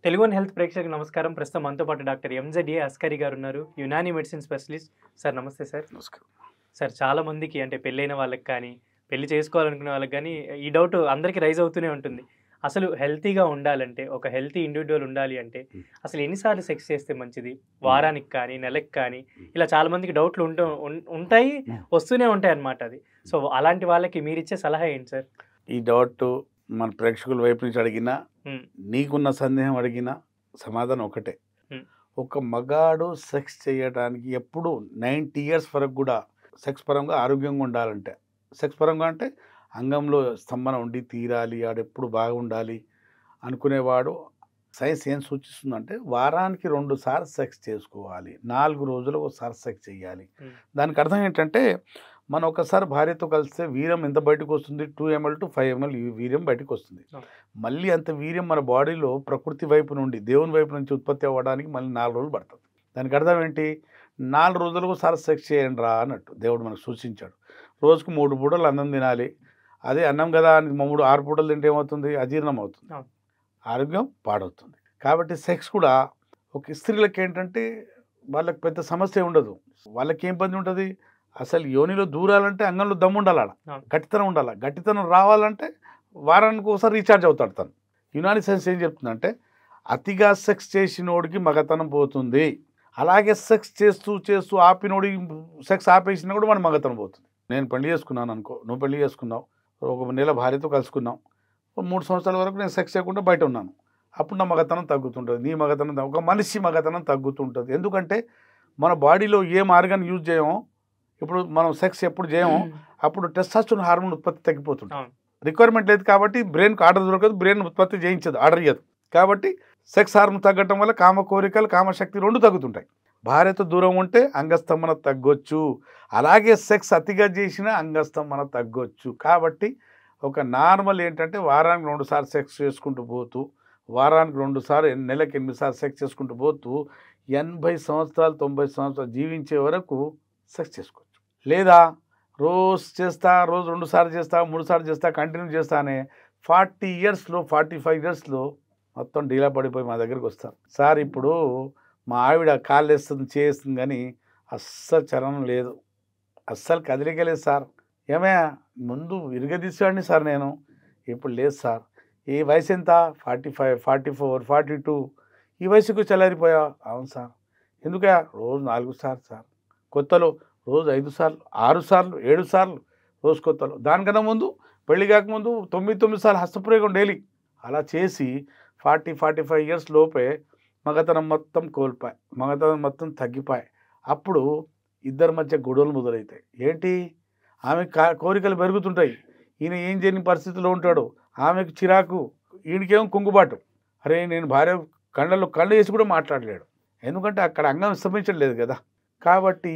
Telugu one health ప్రేక్షకులకు నమస్కారం. ప్రస్తుతం మనతో పాటు డాక్టర్ ఎంజెడ్ఏ అస్కరి గారు ఉన్నారు. Unani medicine specialist. సార్ నమస్తే సార్. నమస్కారం. సార్ చాలా మందికి అంటే పెళ్ళైన వాళ్ళకి కానీ, పెళ్లి చేసుకోవాలనుకునే వాళ్ళకి కానీ ఈ డౌట్ అందరికీ రైజ్ అవుతూనే ఉంటుంది. అసలు హెల్తీగా ఉండాలంటే, ఒక హెల్తీ ఇండివిడ్యువల్ ఉండాలి అంటే అసలు ఎన్నిసార్లు సెక్స్ చేస్తే మంచిది? వారానికి కానీ, నెలకి కానీ ఇలా చాలా మందికి డౌట్లు ఉంటాయి, వస్తూనే ఉంటాయి అన్నమాట అది. సో అలాంటి వాళ్ళకి మీరిచ్చే సలహా ఏంటి సార్? ఈ డౌట్ మన ప్రేక్షకుల వైపు నుంచి అడిగినా, నీకున్న సందేహం అడిగినా సమాధానం ఒకటే. ఒక మగాడు సెక్స్ చేయడానికి ఎప్పుడు 90 years వరకు కూడా సెక్స్ పరంగా ఆరోగ్యంగా ఉండాలంటే, సెక్స్ పరంగా అంటే అంగంలో స్తంభన ఉండి తీరాలి, ఆడెప్పుడు బాగుండాలి అనుకునేవాడు సైన్స్ ఏం సూచిస్తుందంటే వారానికి 2 సార్లు సెక్స్ చేసుకోవాలి, 4 రోజులకు ఒకసారి సెక్స్ చేయాలి. దానికి అర్థం ఏంటంటే మనం ఒకసారి భార్యతో కలిస్తే వీర్యం ఎంత బయటకు వస్తుంది, 2 ml to 5 ml వీర్యం బయటకు వస్తుంది. మళ్ళీ అంత వీర్యం మన బాడీలో ప్రకృతి వైపు నుండి, దేవుని వైపు నుంచి ఉత్పత్తి అవ్వడానికి మళ్ళీ 4 రోజులు పడుతుంది. దానికి అర్థం ఏంటి? 4 రోజులకు ఒకసారి సెక్స్ చేయండి రా అన్నట్టు దేవుడు మనకు సూచించాడు. రోజుకు 3 పూటలు అన్నం తినాలి. అదే అన్నం కదా అని 6 పూటలు తింటే ఏమవుతుంది? అజీర్ణం అవుతుంది, ఆరోగ్యం పాడవుతుంది. కాబట్టి సెక్స్ కూడా ఒక స్త్రీలకు ఏంటంటే వాళ్ళకి పెద్ద సమస్య ఉండదు. వాళ్ళకి ఏం పని ఉంటుంది? అసలు యోనిలో దూరాలంటే అంగంలో దమ్ము ఉండాలి, గట్టితనం ఉండాలి. గట్టితనం రావాలంటే వారానికి ఒకసారి రీఛార్జ్ అవుతాడు తను. యునాని సైన్స్ ఏం చెప్తుందంటే అతిగా సెక్స్ చేసినోడికి మగతనం పోతుంది, అలాగే సెక్స్ చేస్తూ చేస్తూ ఆపినోడి సెక్స్ ఆపేసినా కూడా మన మగతనం పోతుంది. నేను పెళ్లి చేసుకున్నాను అనుకో, నువ్వు పెళ్లి చేసుకున్నావు, ఒక నెల భార్యతో కలుసుకున్నాం, 3 సంవత్సరాల వరకు నేను సెక్స్ చేయకుండా బయట ఉన్నాను. అప్పుడు నా మగతనం తగ్గుతుంటుంది, నీ మగతనం, ఒక మనిషి మగతనం తగ్గుతుంటుంది. ఎందుకంటే మన బాడీలో ఏం ఆర్గాన్ యూజ్ చేయమో, ఇప్పుడు మనం సెక్స్ ఎప్పుడు చేయమో అప్పుడు టెస్టోస్టెరాన్ హార్మోన్ ఉత్పత్తి తగ్గిపోతుంది. రిక్వైర్మెంట్ లేదు కాబట్టి బ్రెయిన్కి ఆర్డర్ దొరకదు, బ్రెయిన్ ఉత్పత్తి చేయించదు, ఆర్డర్ ఇవ్వదు. కాబట్టి సెక్స్ హార్మోన్ తగ్గటం వల్ల కామ కోరికలు, కామశక్తి 2 తగ్గుతుంటాయి. భార్యతో దూరం ఉంటే అంగస్తంభన తగ్గొచ్చు, అలాగే సెక్స్ అతిగా చేసిన అంగస్తంభన తగ్గొచ్చు. కాబట్టి ఒక నార్మల్ ఏంటంటే వారానికి 2 సార్లు సెక్స్ చేసుకుంటూ పోతూ, వారానికి 2 సార్లు, నెలకి 8 సార్లు సెక్స్ చేసుకుంటూ పోతూ 80 సంవత్సరాలు 90 సంవత్సరాలు జీవించే వరకు సెక్స్ చేసుకోవచ్చు. లేదా రోజు చేస్తా, రోజు 2 సార్లు చేస్తా, 3 సార్లు చేస్తా, కంటిన్యూ చేస్తానే 40 yearsలో 45 yearsలో మొత్తం డీలా పడిపోయి మా దగ్గరికి వస్తారు. సార్ ఇప్పుడు మా ఆవిడ కాళ్ళు వేస్తుంది, చేస్తుంది, కానీ అస్సలు చలనం లేదు, అస్సలు కదిలిక లేదు సార్. ఏమయ్యా ముందు విరగదీసేవాడిని సార్ నేను, ఇప్పుడు లేదు సార్. ఈ వయసు ఎంత? 45, 44, 42, ఈ వయసుకు చల్లారిపోయా. అవును సార్. ఎందుకయ్యా? రోజు 4 సార్లు సార్, కొత్తలో రోజు 5 సార్లు, 6 సార్లు, 7 సార్లు రోజు కొత్తలో. దానికన్నా ముందు పెళ్లి కాకముందు 9 సార్లు హస్తప్రయోగం డైలీ. అలా చేసి 40-45 years లోపే మగతనం మొత్తం కోల్పోయి, మగతనం మొత్తం తగ్గిపోయి. అప్పుడు ఇద్దరి మధ్య గొడవలు మొదలవుతాయి. ఏంటి? ఆమె కోరికలు పెరుగుతుంటాయి, ఈయన ఏం చేయని పరిస్థితిలో ఉంటాడు, ఆమెకు చిరాకు, ఈయనకేమో కుంగుబాటు. అరే నేను భార్య కళ్ళు వేసి కూడా మాట్లాడలేడు, ఎందుకంటే అక్కడ అంగం విస్తరించలేదు కదా. కాబట్టి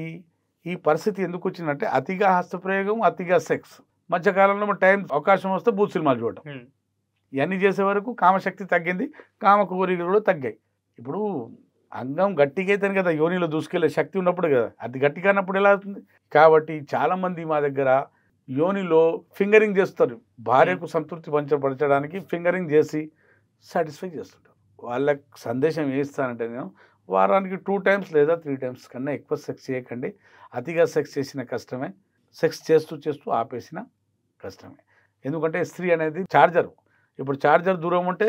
ఈ పరిస్థితి ఎందుకు వచ్చిందంటే అతిగా హస్తప్రయోగం, అతిగా సెక్స్. మధ్యకాలంలో టైం అవకాశం వస్తే భూత సినిమాలు చూడటం, ఇవన్నీ చేసే వరకు కామశక్తి తగ్గింది, కామ కోరికలు కూడా తగ్గాయి. ఇప్పుడు అంగం గట్టిగా అయితేనే కదా యోనిలో దూసుకెళ్ళే శక్తి ఉన్నప్పుడు కదా, అది గట్టిగా అన్నప్పుడు ఎలా అవుతుంది? కాబట్టి చాలామంది మా దగ్గర యోనిలో ఫింగరింగ్ చేస్తారు, భార్యకు సంతృప్తి పంచపరచడానికి ఫింగరింగ్ చేసి సాటిస్ఫై చేస్తుంటారు. వాళ్ళకి సందేశం ఏమిస్తానంటే నేను వారానికి 2 times లేదా 3 times కన్నా ఎక్కువ సెక్స్ చేయకండి. అతిగా సెక్స్ చేసిన కష్టమే, సెక్స్ చేస్తూ చేస్తూ ఆపేసిన కష్టమే. ఎందుకంటే స్త్రీ అనేది ఛార్జరు. ఇప్పుడు ఛార్జర్ దూరం ఉంటే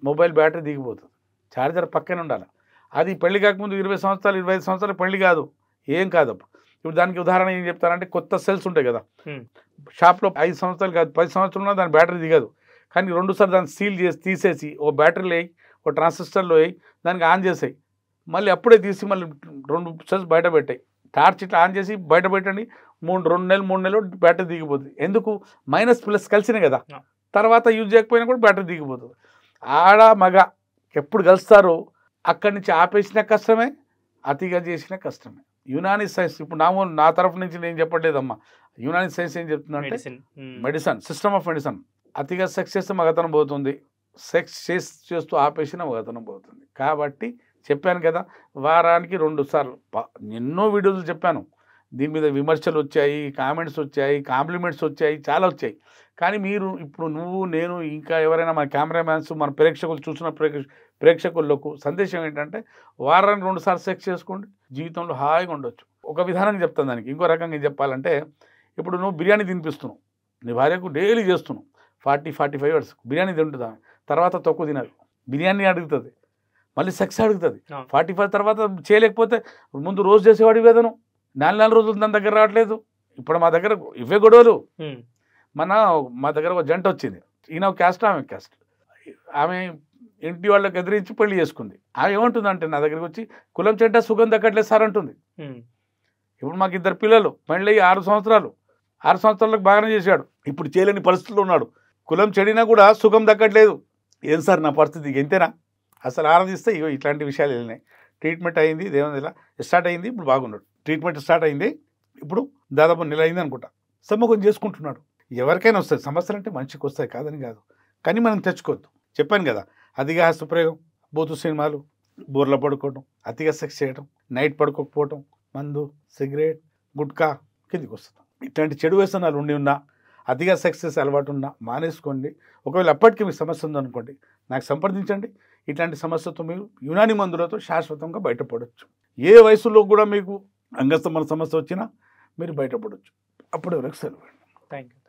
మొబైల్ బ్యాటరీ దిగిపోతుంది, ఛార్జర్ పక్కనే ఉండాలి. అది పెళ్లి కాకముందు 20 సంవత్సరాలు 25 సంవత్సరాలు పెళ్లి కాదు, ఏం కాదు. ఇప్పుడు దానికి ఉదాహరణ ఏం చెప్తారంటే కొత్త సెల్స్ ఉంటాయి కదా, షాప్లో 5 సంవత్సరాలు కాదు 10 సంవత్సరాలు ఉన్నా దాని బ్యాటరీ దిగదు. కానీ 2 సార్లు దాన్ని సీల్ చేసి తీసేసి ఓ బ్యాటరీలో వేయి, ఓ ట్రాన్సిస్టర్లో వేయి, దానికి ఆన్ చేసాయి, మళ్ళీ అప్పుడే తీసి మళ్ళీ 2 సెల్స్ బయట పెట్టాయి, టార్చ్ ఇట్లా ఆన్ చేసి బయట పెట్టండి, 2 నెలలు 3 నెలలు బ్యాటరీ దిగిపోతుంది. ఎందుకు? మైనస్ ప్లస్ కలిసినాయి కదా, తర్వాత యూజ్ చేయకపోయినా కూడా బ్యాటరీ దిగిపోతుంది. ఆడ మగ ఎప్పుడు కలుస్తారో అక్కడి నుంచి ఆపేసిన కష్టమే, అతిగా చేసిన కష్టమే. యునాని సైన్స్ ఇప్పుడు నా తరఫు నుంచి నేను చెప్పట్లేదమ్మా, యునాని సైన్స్ ఏం చెప్తుందంటే మెడిసిన్, సిస్టమ్ ఆఫ్ మెడిసిన్. అతిగా సెక్స్ చేస్తే మగతనం పోతుంది, సెక్స్ చేస్తూ ఆపేసిన మగతనం పోతుంది. కాబట్టి చెప్పాను కదా, వారానికి 2 సార్లు ఎన్నో వీడియోలు చెప్పాను. దీని మీద విమర్శలు వచ్చాయి, కామెంట్స్ వచ్చాయి, కాంప్లిమెంట్స్ వచ్చాయి, చాలా వచ్చాయి. కానీ మీరు ఇప్పుడు నువ్వు, నేను, ఇంకా ఎవరైనా మన కెమెరామ్యాన్స్, మన ప్రేక్షకులు చూసిన ప్రేక్షకులకు సందేశం ఏంటంటే వారానికి 2 సార్లు సెక్స్ చేసుకోండి, జీవితంలో హాయిగా ఉండొచ్చు. ఒక విధానంగా చెప్తాను దానికి. ఇంకో రకంగా చెప్పాలంటే ఇప్పుడు నువ్వు బిర్యానీ తినిపిస్తున్నావు, నీ భార్యకు డైలీ చేస్తున్నావు, 40-45 ఇయర్స్ బిర్యానీ తింటుందా, తర్వాత తక్కువ తినదు, బిర్యానీ అడుగుతుంది, మళ్ళీ సెక్స్ అడుగుతుంది. 45 తర్వాత చేయలేకపోతే ముందు రోజు చేసేవాడివి కదా నువ్వు, 4 రోజులు దాని దగ్గర రావట్లేదు. ఇప్పుడు మా దగ్గర ఇవే గొడవలు. మా దగ్గర ఒక జంట వచ్చింది, ఈయన క్యాస్ట్, ఆమె క్యాస్ట్. ఆమె ఇంటి వాళ్ళకి ఎదిరించి పెళ్లి చేసుకుంది. ఆమె ఏమంటుందంటే నా దగ్గరికి వచ్చి కులం చెడ్డ సుఖం దక్కట్లేదు సార్ అంటుంది. ఇప్పుడు మాకు 2 పిల్లలు, పెళ్ళి 6 సంవత్సరాలు, 6 సంవత్సరాలకు బాగానే చేశాడు, ఇప్పుడు చేయలేని పరిస్థితుల్లో ఉన్నాడు. కులం చెడినా కూడా సుఖం దక్కట్లేదు. ఏం సార్ నా పరిస్థితి ఎంతేనా? అసలు ఆరాధిస్తే ఇగో ఇట్లాంటి విషయాలు వెళ్ళినాయి. ట్రీట్మెంట్ అయింది, దేవుని ఇలా స్టార్ట్ అయింది, ఇప్పుడు బాగున్నాడు. ట్రీట్మెంట్ స్టార్ట్ అయింది, ఇప్పుడు దాదాపు నెల అయింది అనుకుంటా. సమ్మకం చేసుకుంటున్నాడు. ఎవరికైనా వస్తాయి సమస్యలు, అంటే మనిషికి వస్తాయి, కాదని కాదు, కానీ మనం తెచ్చుకోవద్దు. చెప్పాను కదా, అతిగా హస్తప్రయోగం, బూతు సినిమాలు, బోర్ల పడుకోవడం, అతిగా సెక్స్ చేయడం, నైట్ పడుకోకపోవడం, మందు, సిగరెట్, గుట్కా కిందికి వస్తుంది. ఇట్లాంటి చెడు వ్యసనాలు ఉన్నా, అతిగా సెక్స్ చేసే అలవాటు ఉన్నా మానేసుకోండి. ఒకవేళ అప్పటికి మీకు సమస్య ఉందనుకోండి, నాకు సంప్రదించండి. ఇట్లాంటి సమస్యతో మీరు యునాని మందులతో శాశ్వతంగా బయటపడవచ్చు. ఏ వయసులో కూడా మీకు అంగస్తమన సమస్య వచ్చినా మీరు బయటపడవచ్చు. అప్పుడు వరకు సెలవు. Thank you.